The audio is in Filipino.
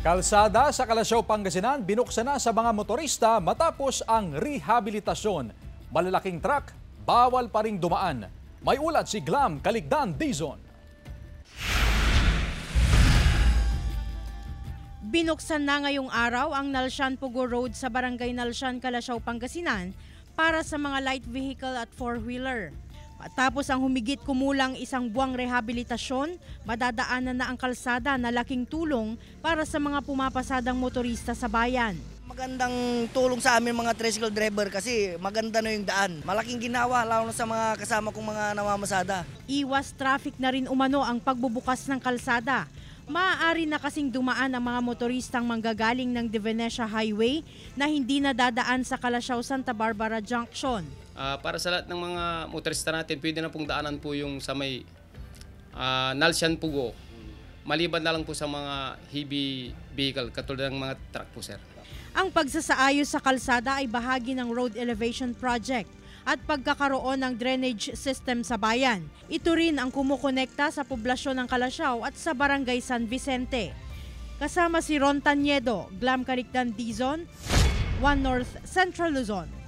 Kalsada sa Kalasyaw, Pangasinan binuksan na sa mga motorista matapos ang rehabilitasyon. Malalaking truck, bawal pa ring dumaan. May ulat si Glam Caligdan Dizon. Binuksan na ngayong araw ang Nalsyan Pugo Road sa Barangay Nalsyan, Kalasyaw, Pangasinan para sa mga light vehicle at four-wheeler. Matapos ang humigit kumulang isang buwang rehabilitasyon, madadaanan na ang kalsada na laking tulong para sa mga pumapasadang motorista sa bayan. Magandang tulong sa amin mga tricycle driver kasi maganda na yung daan. Malaking ginawa lalo na sa mga kasama kong mga namamasada. Iwas traffic na rin umano ang pagbubukas ng kalsada. Maaari na kasing dumaan ang mga motoristang manggagaling ng De Venecia Highway na hindi na dadaan sa Kalasyaw Santa Barbara Junction. Para sa lahat ng mga motorista natin, pwede na pong daanan po yung sa may Nalsyan Pugo. Maliban na lang po sa mga heavy vehicle, katulad ng mga truck po, sir. Ang pagsasaayos sa kalsada ay bahagi ng Road Elevation Project at pagkakaroon ng drainage system sa bayan. Ito rin ang kumukonekta sa poblasyon ng Kalasyaw at sa Barangay San Vicente. Kasama si Ron Taniedo, Glam Caligdan Dizon, One North Central Luzon.